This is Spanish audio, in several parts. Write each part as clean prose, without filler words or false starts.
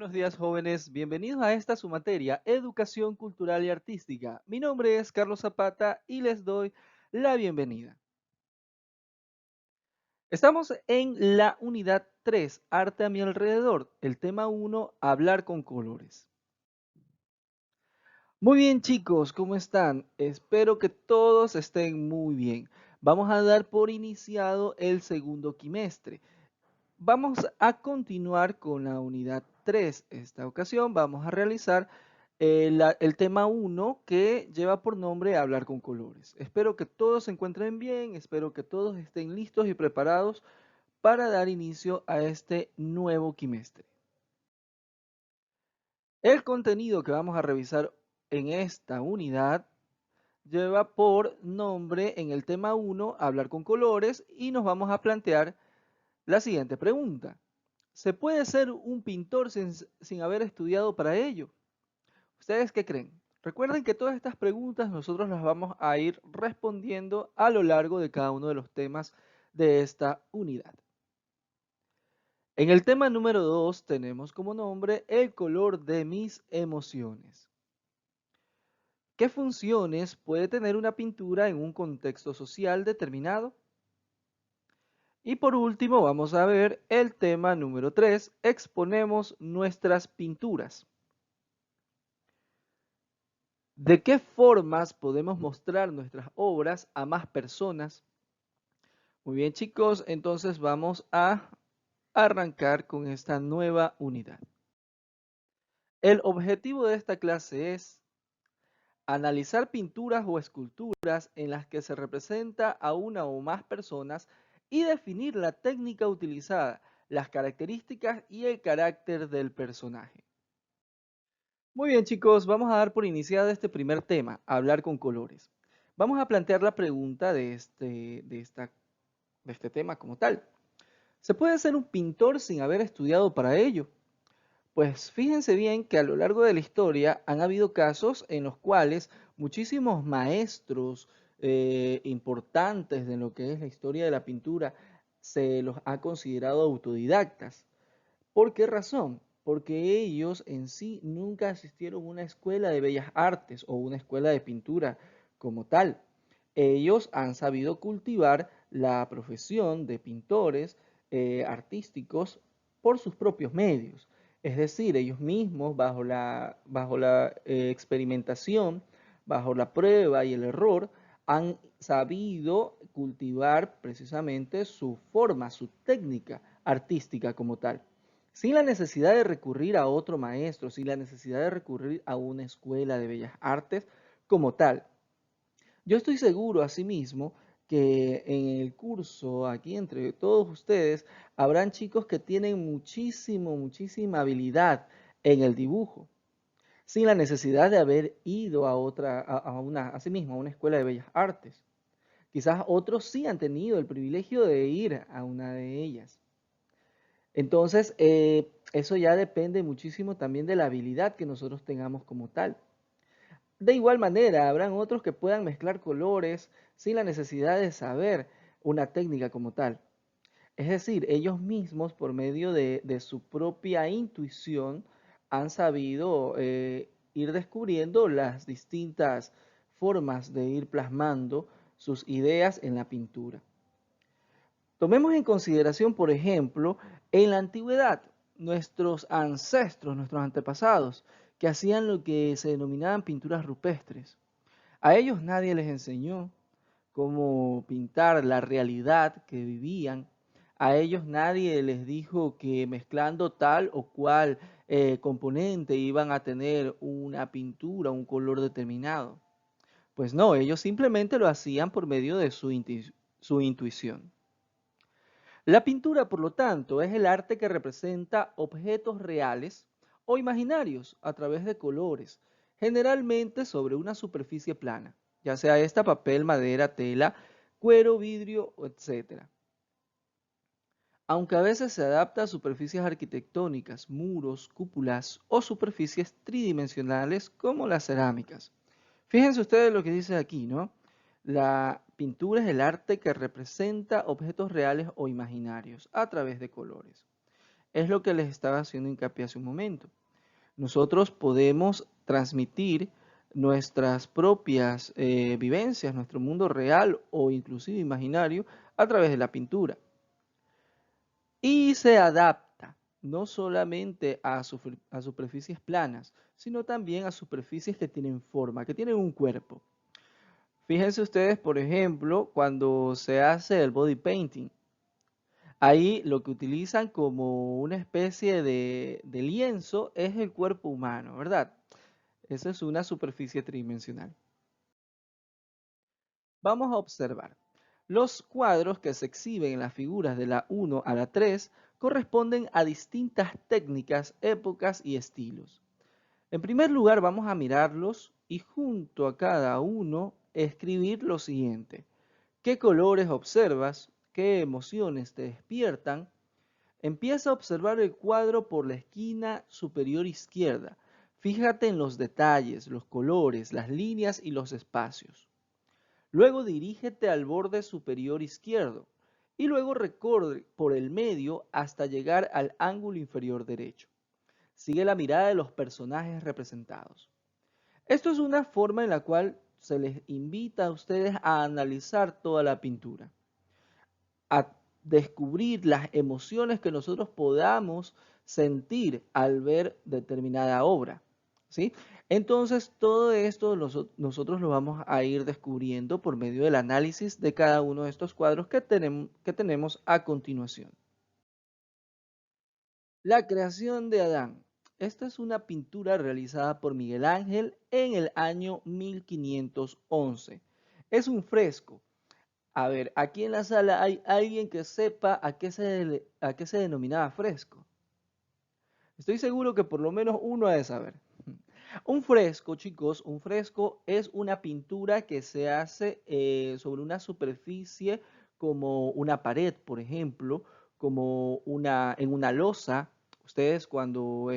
Buenos días, jóvenes. Bienvenidos a esta su materia, Educación Cultural y Artística. Mi nombre es Carlos Zapata y les doy la bienvenida. Estamos en la unidad 3, Arte a mi alrededor. El tema 1, Hablar con colores. Muy bien, chicos, ¿cómo están? Espero que todos estén muy bien. Vamos a dar por iniciado el segundo quimestre. Vamos a continuar con la unidad 3. Esta ocasión vamos a realizar el tema 1 que lleva por nombre Hablar con colores. Espero que todos se encuentren bien, espero que todos estén listos y preparados para dar inicio a este nuevo quimestre. El contenido que vamos a revisar en esta unidad lleva por nombre en el tema 1 Hablar con colores y nos vamos a plantear la siguiente pregunta. ¿Se puede ser un pintor sin haber estudiado para ello? ¿Ustedes qué creen? Recuerden que todas estas preguntas nosotros las vamos a ir respondiendo a lo largo de cada uno de los temas de esta unidad. En el tema número 2 tenemos como nombre el color de mis emociones. ¿Qué funciones puede tener una pintura en un contexto social determinado? Y por último vamos a ver el tema número 3, exponemos nuestras pinturas. ¿De qué formas podemos mostrar nuestras obras a más personas? Muy bien, chicos, entonces vamos a arrancar con esta nueva unidad. El objetivo de esta clase es analizar pinturas o esculturas en las que se representa a una o más personas y definir la técnica utilizada, las características y el carácter del personaje. Muy bien, chicos, vamos a dar por iniciado este primer tema, hablar con colores. Vamos a plantear la pregunta de este tema como tal. ¿Se puede ser un pintor sin haber estudiado para ello? Pues fíjense bien que a lo largo de la historia han habido casos en los cuales muchísimos maestros importantes de lo que es la historia de la pintura se los ha considerado autodidactas. ¿Por qué razón? Porque ellos en sí nunca asistieron a una escuela de bellas artes o una escuela de pintura como tal. Ellos han sabido cultivar la profesión de pintores artísticos por sus propios medios. Es decir, ellos mismos, bajo la experimentación, bajo la prueba y el error, han sabido cultivar precisamente su forma, su técnica artística como tal sin la necesidad de recurrir a otro maestro, sin la necesidad de recurrir a una escuela de bellas artes como tal. Yo estoy seguro, asimismo, que en el curso, aquí entre todos ustedes, habrán chicos que tienen muchísima habilidad en el dibujo, sin la necesidad de haber ido asimismo, a una escuela de bellas artes. Quizás otros sí han tenido el privilegio de ir a una de ellas. Entonces, eso ya depende muchísimo también de la habilidad que nosotros tengamos como tal. De igual manera, habrán otros que puedan mezclar colores sin la necesidad de saber una técnica como tal. Es decir, ellos mismos, por medio de su propia intuición, han sabido ir descubriendo las distintas formas de ir plasmando sus ideas en la pintura. Tomemos en consideración, por ejemplo, en la antigüedad, nuestros ancestros, nuestros antepasados, que hacían lo que se denominaban pinturas rupestres. A ellos nadie les enseñó cómo pintar la realidad que vivían. A ellos nadie les dijo que mezclando tal o cual componente iban a tener una pintura, un color determinado. Pues no, ellos simplemente lo hacían por medio de su intuición. La pintura, por lo tanto, es el arte que representa objetos reales o imaginarios a través de colores, generalmente sobre una superficie plana, ya sea esta papel, madera, tela, cuero, vidrio, etc. Aunque a veces se adapta a superficies arquitectónicas, muros, cúpulas o superficies tridimensionales como las cerámicas. Fíjense ustedes lo que dice aquí, ¿no? La pintura es el arte que representa objetos reales o imaginarios a través de colores. es lo que les estaba haciendo hincapié hace un momento. Nosotros podemos transmitir nuestras propias vivencias, nuestro mundo real o inclusive imaginario a través de la pintura. Y se adapta no solamente a superficies planas, sino también a superficies que tienen forma, que tienen un cuerpo. Fíjense ustedes, por ejemplo, cuando se hace el body painting. Ahí lo que utilizan como una especie de lienzo es el cuerpo humano, ¿verdad? Esa es una superficie tridimensional. Vamos a observar. Los cuadros que se exhiben en las figuras de la 1 a la 3 corresponden a distintas técnicas, épocas y estilos. En primer lugar, vamos a mirarlos y junto a cada uno escribir lo siguiente. ¿Qué colores observas? ¿Qué emociones te despiertan? Empieza a observar el cuadro por la esquina superior izquierda. Fíjate en los detalles, los colores, las líneas y los espacios. Luego dirígete al borde superior izquierdo y luego recorre por el medio hasta llegar al ángulo inferior derecho. Sigue la mirada de los personajes representados. Esto es una forma en la cual se les invita a ustedes a analizar toda la pintura, a descubrir las emociones que nosotros podamos sentir al ver determinada obra, ¿sí? Entonces, todo esto nosotros lo vamos a ir descubriendo por medio del análisis de cada uno de estos cuadros que tenemos a continuación. La creación de Adán. Esta es una pintura realizada por Miguel Ángel en el año 1511. Es un fresco. A ver, aquí en la sala hay alguien que sepa a qué se denominaba fresco. Estoy seguro que por lo menos uno ha de saber. Un fresco, chicos, un fresco es una pintura que se hace sobre una superficie como una pared, por ejemplo, como en una losa. Ustedes cuando,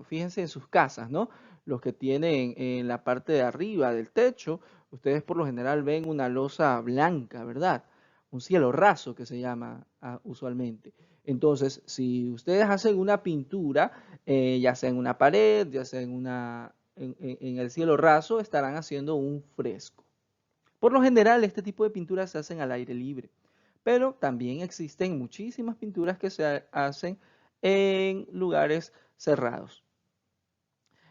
fíjense en sus casas, ¿no? Los que tienen en la parte de arriba del techo, ustedes por lo general ven una losa blanca, ¿verdad? Un cielo raso que se llama usualmente. Entonces, si ustedes hacen una pintura, ya sea en una pared, ya sea en el cielo raso, estarán haciendo un fresco. Por lo general, este tipo de pinturas se hacen al aire libre, pero también existen muchísimas pinturas que se hacen en lugares cerrados.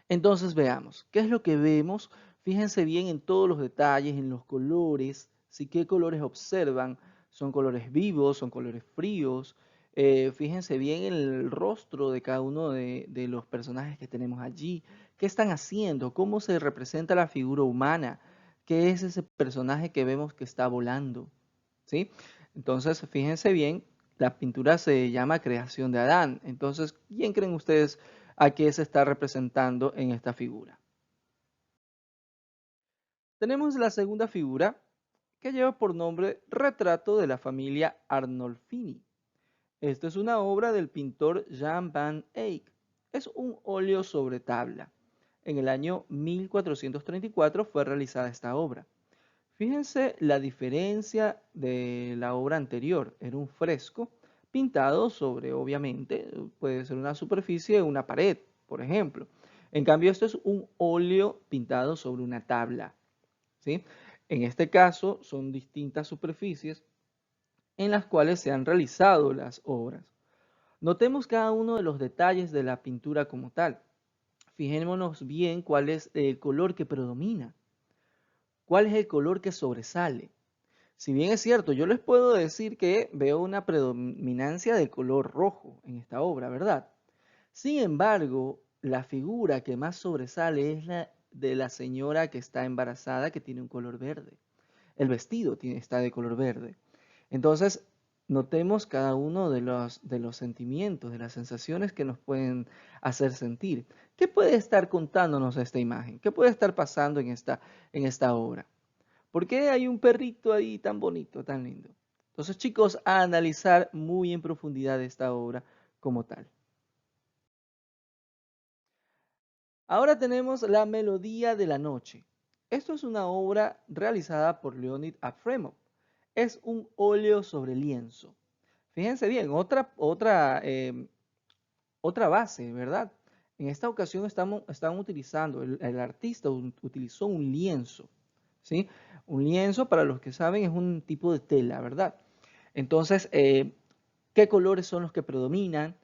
Entonces veamos, ¿qué es lo que vemos? Fíjense bien en todos los detalles, en los colores, ¿sí? ¿Qué colores observan? ¿Son colores vivos? ¿Son colores fríos? Fíjense bien en el rostro de cada uno de los personajes que tenemos allí. ¿Qué están haciendo? ¿Cómo se representa la figura humana? ¿Qué es ese personaje que vemos que está volando? ¿Sí? Entonces, fíjense bien, la pintura se llama Creación de Adán. Entonces, ¿quién creen ustedes a qué se está representando en esta figura? Tenemos la segunda figura que lleva por nombre Retrato de la familia Arnolfini. Esta es una obra del pintor Jan van Eyck. Es un óleo sobre tabla. En el año 1434 fue realizada esta obra. Fíjense la diferencia de la obra anterior. Era un fresco pintado sobre, obviamente, puede ser una superficie, una pared, por ejemplo. En cambio, esto es un óleo pintado sobre una tabla, ¿sí? En este caso, son distintas superficies en las cuales se han realizado las obras. Notemos cada uno de los detalles de la pintura como tal. Fijémonos bien cuál es el color que predomina, cuál es el color que sobresale. Si bien es cierto, yo les puedo decir que veo una predominancia de color rojo en esta obra, ¿verdad? Sin embargo, la figura que más sobresale es la de la señora que está embarazada que tiene un color verde. El vestido está de color verde. Entonces, notemos cada uno de los sentimientos, de las sensaciones que nos pueden hacer sentir. ¿Qué puede estar contándonos esta imagen? ¿Qué puede estar pasando en esta obra? ¿Por qué hay un perrito ahí tan bonito, tan lindo? Entonces, chicos, a analizar muy en profundidad esta obra como tal. Ahora tenemos La Melodía de la Noche. Esto es una obra realizada por Leonid Afremov. Es un óleo sobre lienzo. Fíjense bien, otra otra base, ¿verdad? En esta ocasión están utilizando, el artista utilizó un lienzo, ¿sí? Un lienzo, para los que saben, es un tipo de tela, ¿verdad? Entonces, ¿qué colores son los que predominan?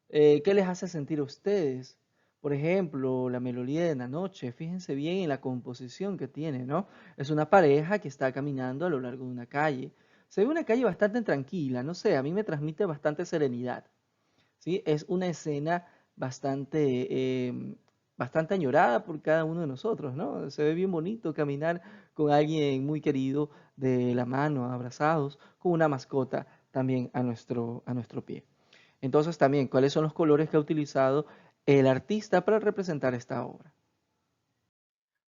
¿Qué les hace sentir a ustedes? Por ejemplo, la melodía de la noche, fíjense bien en la composición que tiene, ¿no? Es una pareja que está caminando a lo largo de una calle. Se ve una calle bastante tranquila, no sé, a mí me transmite bastante serenidad, ¿sí? Es una escena bastante añorada por cada uno de nosotros, ¿no? Se ve bien bonito caminar con alguien muy querido de la mano, abrazados, con una mascota también a nuestro pie. Entonces también, ¿cuáles son los colores que ha utilizado el artista para representar esta obra?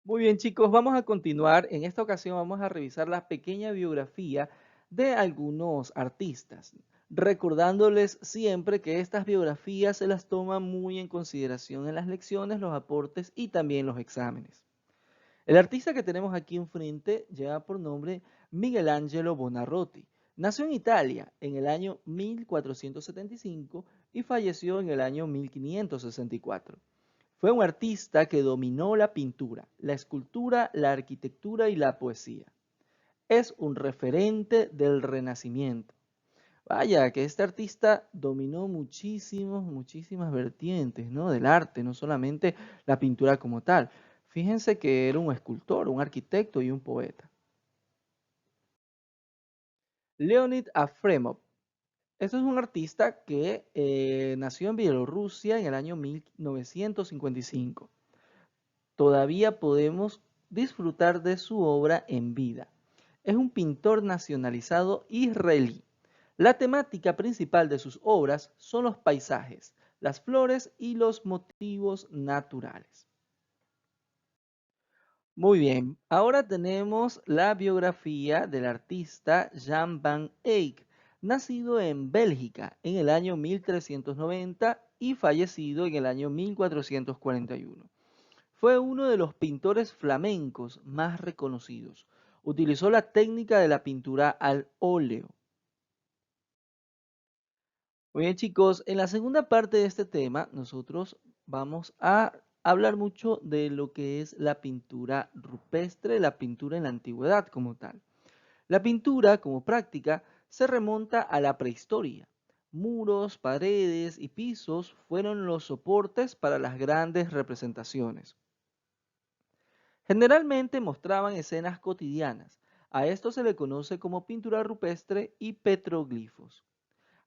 Muy bien, chicos, vamos a continuar. En esta ocasión vamos a revisar la pequeña biografía de algunos artistas, recordándoles siempre que estas biografías se las toman muy en consideración en las lecciones, los aportes y también los exámenes. El artista que tenemos aquí enfrente lleva por nombre Michelangelo Buonarroti. Nació en Italia en el año 1475 y falleció en el año 1564. Fue un artista que dominó la pintura, la escultura, la arquitectura y la poesía. Es un referente del Renacimiento. Vaya, que este artista dominó muchísimas vertientes, ¿no? Del arte, no solamente la pintura como tal. Fíjense que era un escultor, un arquitecto y un poeta. Leonid Afremov. Este es un artista que nació en Bielorrusia en el año 1955. Todavía podemos disfrutar de su obra en vida. Es un pintor nacionalizado israelí. La temática principal de sus obras son los paisajes, las flores y los motivos naturales. Muy bien, ahora tenemos la biografía del artista Jan van Eyck, nacido en Bélgica en el año 1390 y fallecido en el año 1441. Fue uno de los pintores flamencos más reconocidos. Utilizó la técnica de la pintura al óleo. Muy bien, chicos, en la segunda parte de este tema nosotros vamos a hablar mucho de lo que es la pintura rupestre, la pintura en la antigüedad como tal. La pintura como práctica se remonta a la prehistoria. Muros, paredes y pisos fueron los soportes para las grandes representaciones. Generalmente mostraban escenas cotidianas. A esto se le conoce como pintura rupestre y petroglifos.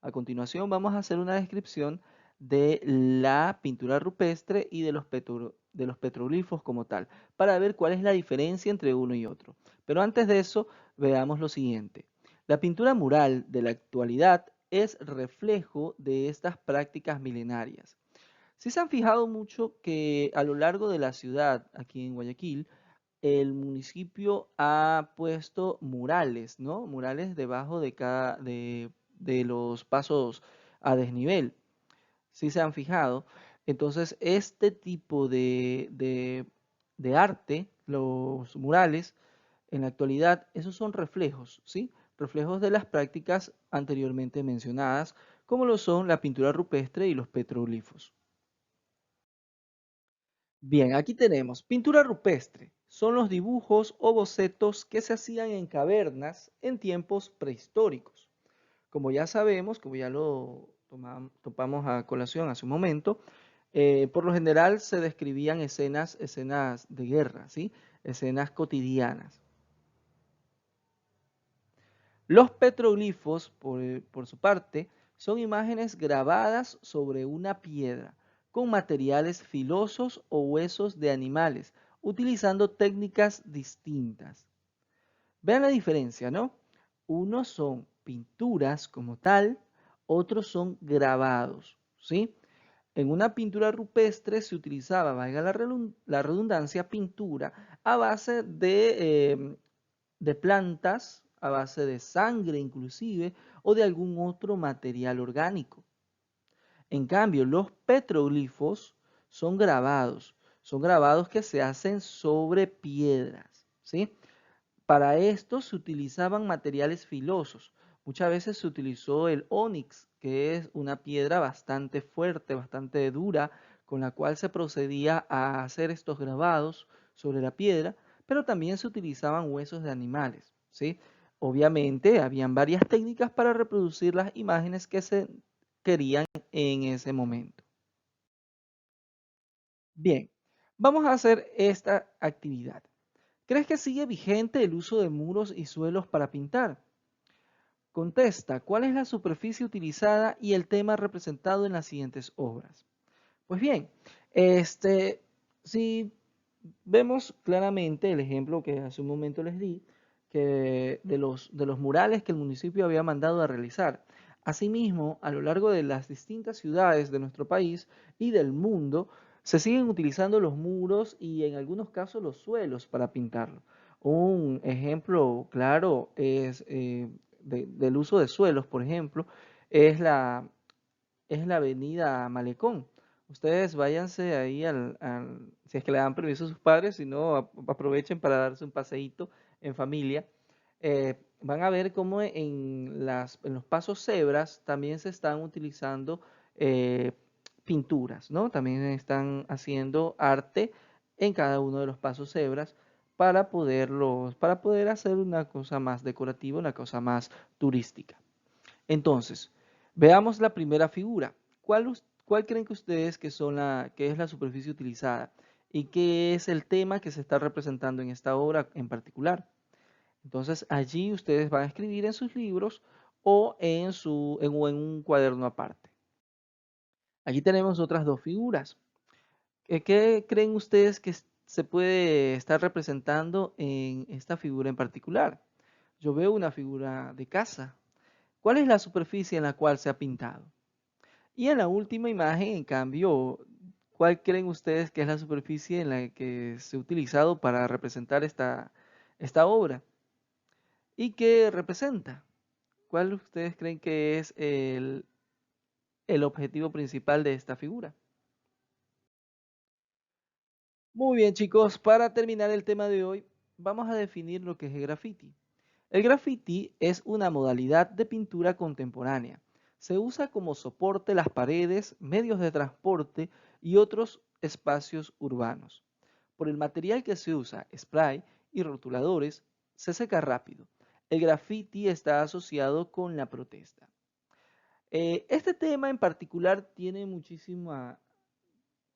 A continuación vamos a hacer una descripción de la pintura rupestre y de los petroglifos como tal, para ver cuál es la diferencia entre uno y otro. Pero antes de eso, veamos lo siguiente. La pintura mural de la actualidad es reflejo de estas prácticas milenarias. Si se han fijado mucho que a lo largo de la ciudad, aquí en Guayaquil, el municipio ha puesto murales, ¿no? Murales debajo de los pasos a desnivel. Si se han fijado. Entonces, este tipo de arte, los murales, en la actualidad, esos son reflejos, ¿sí? Reflejos de las prácticas anteriormente mencionadas, como lo son la pintura rupestre y los petroglifos. Bien, aquí tenemos pintura rupestre. Son los dibujos o bocetos que se hacían en cavernas en tiempos prehistóricos. Como ya sabemos, como ya lo topamos a colación hace un momento, por lo general se describían escenas de guerra, ¿sí? Escenas cotidianas. Los petroglifos, por su parte, son imágenes grabadas sobre una piedra con materiales filosos o huesos de animales, utilizando técnicas distintas. Vean la diferencia, ¿no? Unos son pinturas como tal, otros son grabados, ¿sí? En una pintura rupestre se utilizaba, valga la redundancia, pintura a base de plantas, a base de sangre inclusive, o de algún otro material orgánico. En cambio, los petroglifos son grabados que se hacen sobre piedras, ¿sí? Para esto se utilizaban materiales filosos. Muchas veces se utilizó el ónix, que es una piedra bastante fuerte, bastante dura, con la cual se procedía a hacer estos grabados sobre la piedra, pero también se utilizaban huesos de animales, ¿sí? Obviamente, habían varias técnicas para reproducir las imágenes que se querían en ese momento. Bien, vamos a hacer esta actividad. ¿Crees que sigue vigente el uso de muros y suelos para pintar? Contesta, ¿cuál es la superficie utilizada y el tema representado en las siguientes obras? Pues bien, este, si vemos claramente el ejemplo que hace un momento les di, que de los murales que el municipio había mandado a realizar. Asimismo, a lo largo de las distintas ciudades de nuestro país y del mundo, se siguen utilizando los muros y en algunos casos los suelos para pintarlo. Un ejemplo claro es del uso de suelos, por ejemplo, es la avenida Malecón. Ustedes váyanse ahí si es que le dan permiso a sus padres, si no, aprovechen para darse un paseíto en familia. Van a ver cómo en los pasos cebras también se están utilizando eh, pinturas, ¿no? También están haciendo arte en cada uno de los pasos cebras para poder hacer una cosa más decorativa, una cosa más turística. Entonces, veamos la primera figura. ¿Cuál creen que ustedes que es la superficie utilizada? ¿Y qué es el tema que se está representando en esta obra en particular? Entonces, allí ustedes van a escribir en sus libros o en un cuaderno aparte. Allí tenemos otras dos figuras. ¿Qué creen ustedes que se puede estar representando en esta figura en particular? Yo veo una figura de casa. ¿Cuál es la superficie en la cual se ha pintado? Y en la última imagen, en cambio, ¿cuál creen ustedes que es la superficie en la que se ha utilizado para representar esta obra? ¿Y qué representa? ¿Cuál ustedes creen que es el objetivo principal de esta figura? Muy bien, chicos, para terminar el tema de hoy, vamos a definir lo que es el graffiti. El graffiti es una modalidad de pintura contemporánea. Se usa como soporte las paredes, medios de transporte y otros espacios urbanos. Por el material que se usa, spray y rotuladores, se seca rápido. El graffiti está asociado con la protesta. Este tema en particular tiene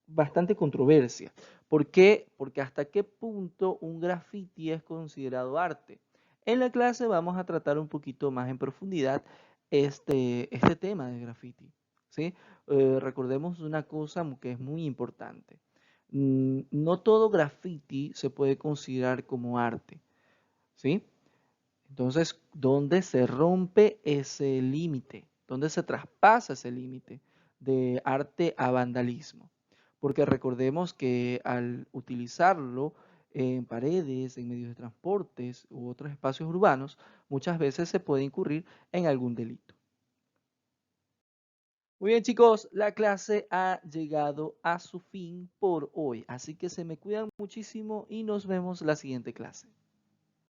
bastante controversia. ¿Por qué? Porque hasta qué punto un graffiti es considerado arte. En la clase vamos a tratar un poquito más en profundidad este tema de graffiti. ¿Sí? Recordemos una cosa que es muy importante. No todo graffiti se puede considerar como arte. ¿Sí? Entonces, ¿dónde se rompe ese límite? ¿Dónde se traspasa ese límite de arte a vandalismo? Porque recordemos que al utilizarlo en paredes, en medios de transportes u otros espacios urbanos, muchas veces se puede incurrir en algún delito. Muy bien, chicos, la clase ha llegado a su fin por hoy, así que se me cuidan muchísimo y nos vemos la siguiente clase.